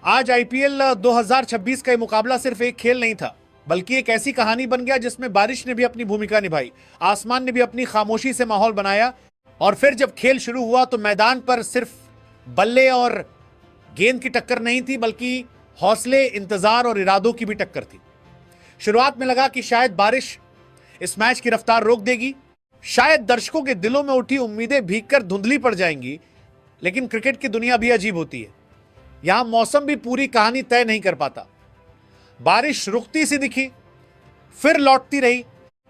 आज आईपीएल 2026 का ये मुकाबला सिर्फ एक खेल नहीं था, बल्कि एक ऐसी कहानी बन गया जिसमें बारिश ने भी अपनी भूमिका निभाई, आसमान ने भी अपनी खामोशी से माहौल बनाया। और फिर जब खेल शुरू हुआ तो मैदान पर सिर्फ बल्ले और गेंद की टक्कर नहीं थी, बल्कि हौसले, इंतजार और इरादों की भी टक्कर थी। शुरुआत में लगा कि शायद बारिश इस मैच की रफ्तार रोक देगी, शायद दर्शकों के दिलों में उठी उम्मीदें भीगकर धुंधली पड़ जाएंगी। लेकिन क्रिकेट की दुनिया भी अजीब होती है, यहां मौसम भी पूरी कहानी तय नहीं कर पाता। बारिश रुकती सी दिखी, फिर लौटती रही,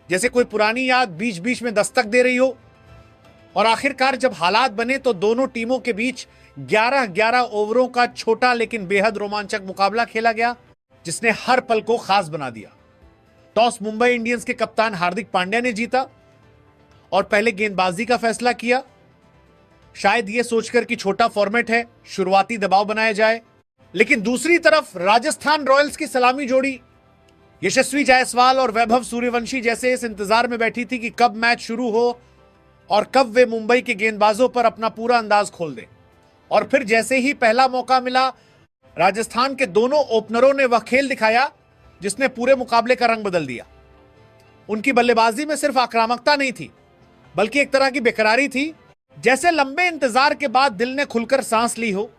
जैसे कोई पुरानी याद बीच बीच में दस्तक दे रही हो। और आखिरकार जब हालात बने तो दोनों टीमों के बीच 11-11 ओवरों का छोटा लेकिन बेहद रोमांचक मुकाबला खेला गया, जिसने हर पल को खास बना दिया। टॉस मुंबई इंडियंस के कप्तान हार्दिक पांड्या ने जीता और पहले गेंदबाजी का फैसला किया, शायद यह सोचकर कि छोटा फॉर्मेट है, शुरुआती दबाव बनाया जाए। लेकिन दूसरी तरफ राजस्थान रॉयल्स की सलामी जोड़ी यशस्वी जायसवाल और वैभव सूर्यवंशी जैसे इस इंतजार में बैठी थी कि कब मैच शुरू हो और कब वे मुंबई के गेंदबाजों पर अपना पूरा अंदाज खोल दें। और फिर जैसे ही पहला मौका मिला, राजस्थान के दोनों ओपनरों ने वह खेल दिखाया जिसने पूरे मुकाबले का रंग बदल दिया। उनकी बल्लेबाजी में सिर्फ आक्रामकता नहीं थी, बल्कि एक तरह की बेकरारी थी, जैसे लंबे इंतजार के बाद दिल ने खुलकर सांस ली हो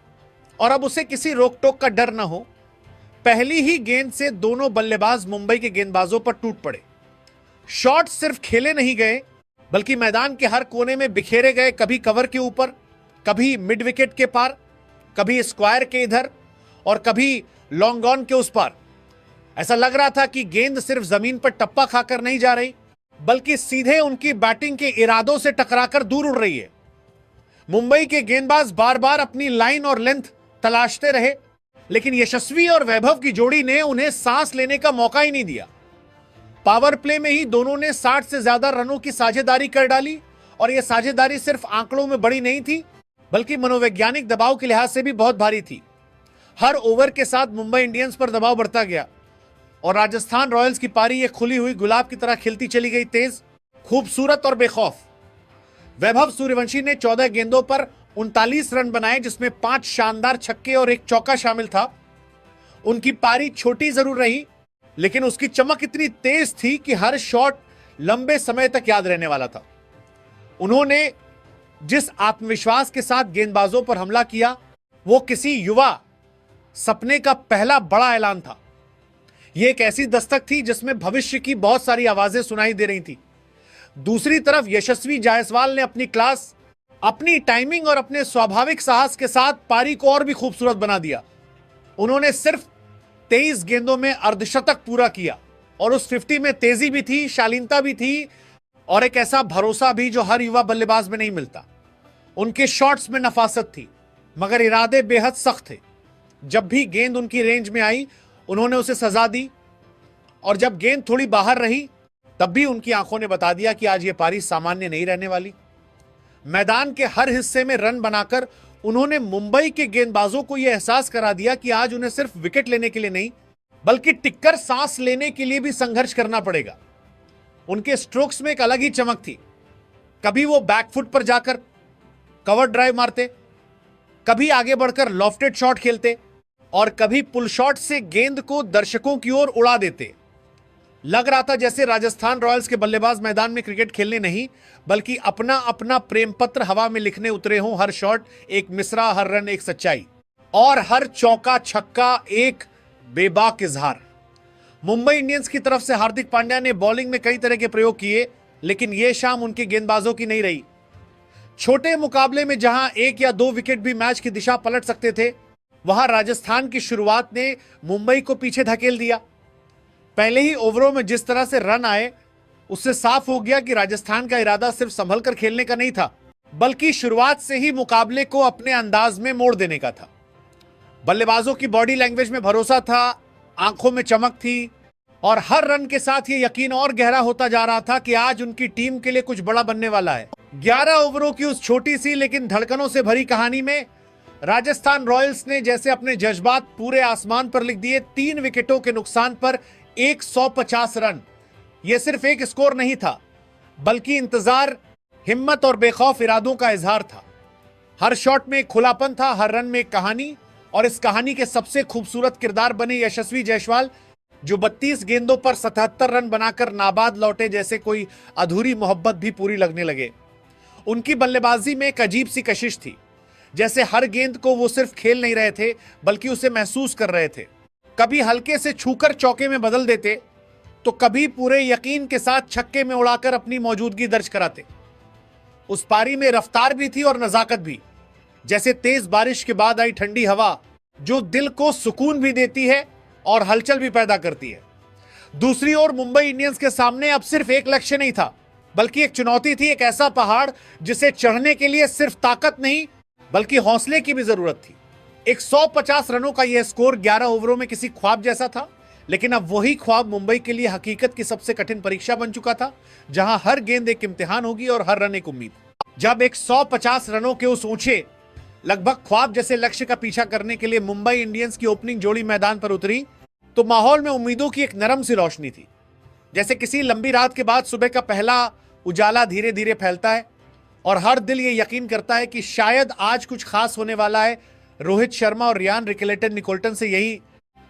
और अब उसे किसी रोक टोक का डर न हो। पहली ही गेंद से दोनों बल्लेबाज मुंबई के गेंदबाजों पर टूट पड़े। शॉट सिर्फ खेले नहीं गए, बल्कि मैदान के हर कोने में बिखेरे गए, कभी कवर के ऊपर, कभी मिड विकेट के पार, कभी स्क्वायर के इधर और कभी लॉन्ग ऑन के उस पार। ऐसा लग रहा था कि गेंद सिर्फ जमीन पर टप्पा खाकर नहीं जा रही, बल्कि सीधे उनकी बैटिंग के इरादों से टकराकर दूर उड़ रही है। मुंबई के गेंदबाज बार बार अपनी लाइन और लेंथ तलाशते रहे, लेकिन यशस्वी और वैभव की जोड़ी ने उन्हें सांस लेने का मौका ही नहीं दिया। पावर प्ले में ही दोनों ने 60 से ज्यादा रनों की साझेदारी कर डाली, और यह साझेदारी सिर्फ आंकड़ों में बड़ी नहीं थी, बल्कि मनोवैज्ञानिक दबाव के लिहाज से भी बहुत भारी थी। हर ओवर के साथ मुंबई इंडियंस पर दबाव बढ़ता गया और राजस्थान रॉयल्स की पारी एक खुली हुई गुलाब की तरह खिलती चली गई, तेज, खूबसूरत और बेखौफ। वैभव सूर्यवंशी ने 14 गेंदों पर 39 रन बनाए, जिसमें 5 शानदार छक्के और एक चौका शामिल था। उनकी पारी छोटी जरूर रही, लेकिन उसकी चमक इतनी तेज थी कि हर शॉट लंबे समय तक याद रहने वाला था। उन्होंने जिस आत्मविश्वास के साथ गेंदबाजों पर हमला किया, वो किसी युवा सपने का पहला बड़ा ऐलान था। यह एक ऐसी दस्तक थी जिसमें भविष्य की बहुत सारी आवाजें सुनाई दे रही थी। दूसरी तरफ यशस्वी जायसवाल ने अपनी क्लास, अपनी टाइमिंग और अपने स्वाभाविक साहस के साथ पारी को और भी खूबसूरत बना दिया। उन्होंने सिर्फ 23 गेंदों में अर्धशतक पूरा किया, और उस 50 में तेजी भी थी, शालीनता भी थी और एक ऐसा भरोसा भी जो हर युवा बल्लेबाज में नहीं मिलता। उनके शॉट्स में नफासत थी, मगर इरादे बेहद सख्त थे। जब भी गेंद उनकी रेंज में आई, उन्होंने उसे सजा दी, और जब गेंद थोड़ी बाहर रही, तब भी उनकी आंखों ने बता दिया कि आज यह पारी सामान्य नहीं रहने वाली। मैदान के हर हिस्से में रन बनाकर उन्होंने मुंबई के गेंदबाजों को यह एहसास करा दिया कि आज उन्हें सिर्फ विकेट लेने के लिए नहीं, बल्कि टिककर सांस लेने के लिए भी संघर्ष करना पड़ेगा। उनके स्ट्रोक्स में एक अलग ही चमक थी। कभी वो बैकफुट पर जाकर कवर ड्राइव मारते, कभी आगे बढ़कर लॉफ्टेड शॉट खेलते, और कभी पुल शॉट से गेंद को दर्शकों की ओर उड़ा देते। लग रहा था जैसे राजस्थान रॉयल्स के बल्लेबाज मैदान में क्रिकेट खेलने नहीं, बल्कि अपना अपना प्रेम पत्र हवा में लिखने उतरे हों। हर शॉट एक मिसरा, हर रन एक सच्चाई, और हर चौका छक्का एक बेबाक इजहार। मुंबई इंडियंस की तरफ से हार्दिक पांड्या ने बॉलिंग में कई तरह के प्रयोग किए, लेकिन यह शाम उनके गेंदबाजों की नहीं रही। छोटे मुकाबले में जहां 1 या 2 विकेट भी मैच की दिशा पलट सकते थे, वहां राजस्थान की शुरुआत ने मुंबई को पीछे धकेल दिया। पहले ही ओवरों में जिस तरह से रन आए, उससे साफ हो गया कि राजस्थान का इरादा सिर्फ संभल कर खेलने का नहीं था, बल्कि शुरुआत से ही मुकाबले को अपने अंदाज में मोड़ देने का था। बल्लेबाजों की बॉडी लैंग्वेज में भरोसा था, आंखों में चमक थी, और हर रन के साथ ये यकीन और गहरा होता जा रहा था कि आज उनकी टीम के लिए कुछ बड़ा बनने वाला है। 11 ओवरों की उस छोटी सी लेकिन धड़कनों से भरी कहानी में राजस्थान रॉयल्स ने जैसे अपने जज्बात पूरे आसमान पर लिख दिए। 3 विकेटों के नुकसान पर 150 रन। यह सिर्फ एक स्कोर नहीं था, बल्कि इंतजार, हिम्मत और बेखौफ इरादों का इजहार था। हर शॉट में एक खुलापन था, हर रन में एक कहानी, और इस कहानी के सबसे खूबसूरत किरदार बने यशस्वी जायसवाल, जो 32 गेंदों पर 77 रन बनाकर नाबाद लौटे, जैसे कोई अधूरी मोहब्बत भी पूरी लगने लगे। उनकी बल्लेबाजी में एक अजीब सी कशिश थी, जैसे हर गेंद को वो सिर्फ खेल नहीं रहे थे बल्कि उसे महसूस कर रहे थे। कभी हल्के से छूकर चौके में बदल देते, तो कभी पूरे यकीन के साथ छक्के में उड़ाकर अपनी मौजूदगी दर्ज कराते। उस पारी में रफ्तार भी थी और नजाकत भी, जैसे तेज बारिश के बाद आई ठंडी हवा, जो दिल को सुकून भी देती है और हलचल भी पैदा करती है। दूसरी ओर मुंबई इंडियंस के सामने अब सिर्फ एक लक्ष्य नहीं था, बल्कि एक चुनौती थी, एक ऐसा पहाड़ जिसे चढ़ने के लिए सिर्फ ताकत नहीं बल्कि हौसले की भी जरूरत थी। 150 रनों का यह स्कोर 11 ओवरों में किसी ख्वाब जैसा था, लेकिन अब वही ख्वाब मुंबई के लिए हकीकत की सबसे कठिन परीक्षा बन चुका था, जहां हर गेंद एक इम्तिहान होगी और हर रन एक उम्मीद। जब 150 रनों के उस ऊंचे लगभग ख्वाब जैसे लक्ष्य का पीछा करने के लिए मुंबई इंडियंस की ओपनिंग जोड़ी मैदान पर उतरी, तो माहौल में उम्मीदों की एक नरम सी रोशनी थी। जैसे किसी लंबी रात के बाद सुबह का पहला उजाला धीरे धीरे फैलता है और हर दिल ये यकीन करता है कि शायद आज कुछ खास होने वाला है। रोहित शर्मा और रियान रिकेल्टन-निकोल्टन से यही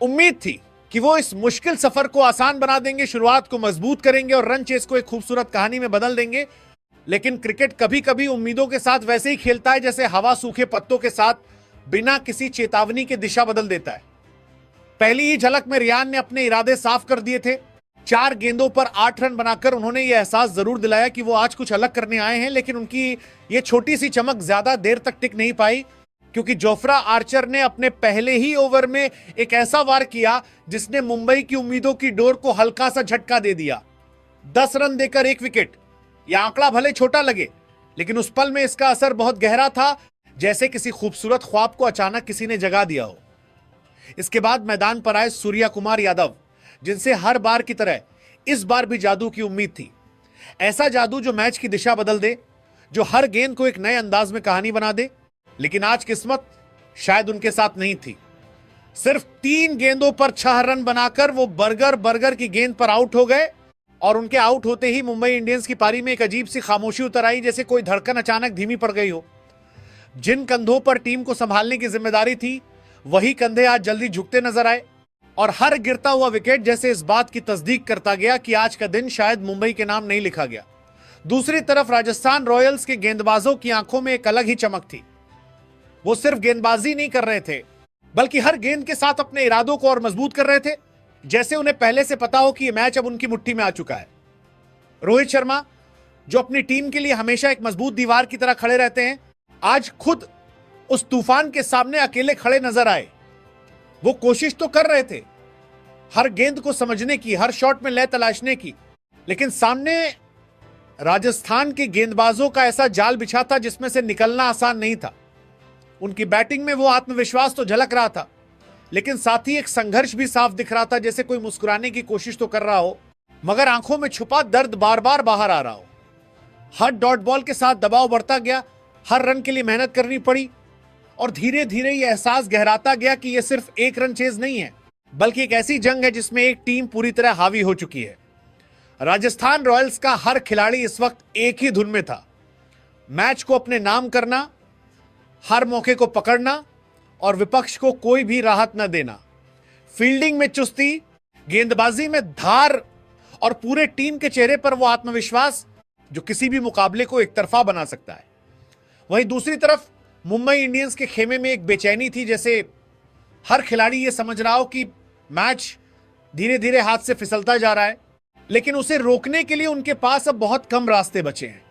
उम्मीद थी कि वो इस मुश्किल सफर को आसान बना देंगे, शुरुआत को मजबूत करेंगे और रन चेस को एक खूबसूरत कहानी में बदल देंगे। लेकिन क्रिकेट कभी कभी उम्मीदों के साथ वैसे ही खेलता है जैसे हवा सूखे पत्तों के साथ बिना किसी चेतावनी के दिशा बदल देता है। पहली ही झलक में रियान ने अपने इरादे साफ कर दिए थे। 4 गेंदों पर 8 रन बनाकर उन्होंने यह एहसास जरूर दिलाया कि वो आज कुछ अलग करने आए हैं, लेकिन उनकी ये छोटी सी चमक ज्यादा देर तक टिक नहीं पाई, क्योंकि जोफ्रा आर्चर ने अपने पहले ही ओवर में एक ऐसा वार किया जिसने मुंबई की उम्मीदों की डोर को हल्का सा झटका दे दिया। 10 रन देकर 1 विकेट। यह आंकड़ा भले छोटा लगे, लेकिन उस पल में इसका असर बहुत गहरा था, जैसे किसी खूबसूरत ख्वाब को अचानक किसी ने जगा दिया हो। इसके बाद मैदान पर आए सूर्या कुमार यादव, जिनसे हर बार की तरह इस बार भी जादू की उम्मीद थी। ऐसा जादू जो मैच की दिशा बदल दे, जो हर गेंद को एक नए अंदाज में कहानी बना दे। लेकिन आज किस्मत शायद उनके साथ नहीं थी। सिर्फ 3 गेंदों पर 6 रन बनाकर वो बर्गर की गेंद पर आउट हो गए और उनके आउट होते ही मुंबई इंडियंस की पारी में एक अजीब सी खामोशी उतर आई, जैसे कोई धड़कन अचानक धीमी पड़ गई हो। जिन कंधों पर टीम को संभालने की जिम्मेदारी थी, वही कंधे आज जल्दी झुकते नजर आए और हर गिरता हुआ विकेट जैसे इस बात की तस्दीक करता गया कि आज का दिन शायद मुंबई के नाम नहीं लिखा गया। दूसरी तरफ राजस्थान रॉयल्स के गेंदबाजों की आंखों में एक अलग ही चमक थी। वो सिर्फ गेंदबाजी नहीं कर रहे थे, बल्कि हर गेंद के साथ अपने इरादों को और मजबूत कर रहे थे, जैसे उन्हें पहले से पता हो कि यह मैच अब उनकी मुट्ठी में आ चुका है। रोहित शर्मा, जो अपनी टीम के लिए हमेशा एक मजबूत दीवार की तरह खड़े रहते हैं, आज खुद उस तूफान के सामने अकेले खड़े नजर आए। वो कोशिश तो कर रहे थे हर गेंद को समझने की, हर शॉट में लय तलाशने की, लेकिन सामने राजस्थान के गेंदबाजों का ऐसा जाल बिछा था जिसमें से निकलना आसान नहीं था। उनकी बैटिंग में वो आत्मविश्वास तो झलक रहा था, लेकिन साथ ही एक संघर्ष भी साफ दिख रहा था, जैसे कोई मुस्कुराने की कोशिश तो कर रहा हो, मगर आंखों में छुपा दर्द बार बार बाहर आ रहा हो। हर डॉट बॉल के साथ दबाव बढ़ता गया, हर रन के लिए मेहनत करनी पड़ी और धीरे धीरे यह एहसास गहराता गया कि यह सिर्फ एक रन चेज नहीं है, बल्कि एक ऐसी जंग है जिसमें एक टीम पूरी तरह हावी हो चुकी है। राजस्थान रॉयल्स का हर खिलाड़ी इस वक्त एक ही धुन में था, मैच को अपने नाम करना, हर मौके को पकड़ना और विपक्ष को कोई भी राहत न देना। फील्डिंग में चुस्ती, गेंदबाजी में धार और पूरे टीम के चेहरे पर वो आत्मविश्वास जो किसी भी मुकाबले को एक तरफा बना सकता है। वहीं दूसरी तरफ मुंबई इंडियंस के खेमे में एक बेचैनी थी, जैसे हर खिलाड़ी ये समझ रहा हो कि मैच धीरे धीरे हाथ से फिसलता जा रहा है, लेकिन उसे रोकने के लिए उनके पास अब बहुत कम रास्ते बचे हैं।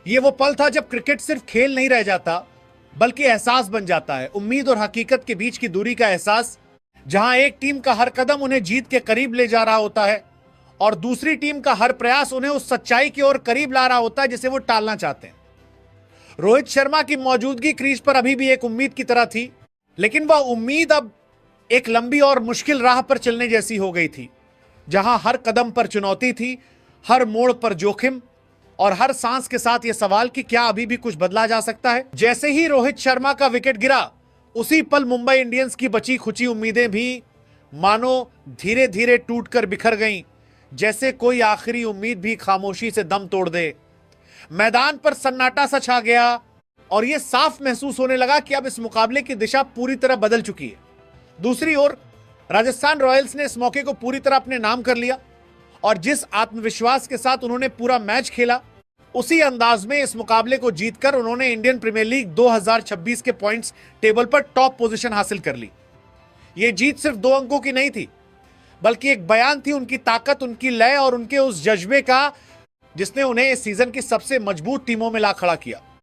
ये वो पल था जब क्रिकेट सिर्फ खेल नहीं रह जाता, बल्कि एहसास बन जाता है। उम्मीद और हकीकत के बीच की दूरी का एहसास, जहां एक टीम का हर कदम उन्हें जीत के करीब ले जा रहा होता है और दूसरी टीम का हर प्रयास उन्हें उस सच्चाई की ओर करीब ला रहा होता है जिसे वो टालना चाहते हैं। रोहित शर्मा की मौजूदगी क्रीज पर अभी भी एक उम्मीद की तरह थी, लेकिन वह उम्मीद अब एक लंबी और मुश्किल राह पर चलने जैसी हो गई थी, जहां हर कदम पर चुनौती थी, हर मोड़ पर जोखिम और हर सांस के साथ यह सवाल कि क्या अभी भी कुछ बदला जा सकता है। जैसे ही रोहित शर्मा का विकेट गिरा, उसी पल मुंबई इंडियंस की बची खुची उम्मीदें भी मानो धीरे धीरे टूटकर बिखर गईं, जैसे कोई आखिरी उम्मीद भी खामोशी से दम तोड़ दे। मैदान पर सन्नाटा सा छा गया, और यह साफ महसूस होने लगा कि अब इस मुकाबले की दिशा पूरी तरह बदल चुकी है। दूसरी ओर राजस्थान रॉयल्स ने इस मौके को पूरी तरह अपने नाम कर लिया और जिस आत्मविश्वास के साथ उन्होंने पूरा मैच खेला, उसी अंदाज में इस मुकाबले को जीतकर उन्होंने इंडियन प्रीमियर लीग 2026 के पॉइंट्स टेबल पर टॉप पोजीशन हासिल कर ली। यह जीत सिर्फ 2 अंकों की नहीं थी, बल्कि एक बयान थी उनकी ताकत, उनकी लय और उनके उस जज्बे का जिसने उन्हें इस सीजन की सबसे मजबूत टीमों में ला खड़ा किया।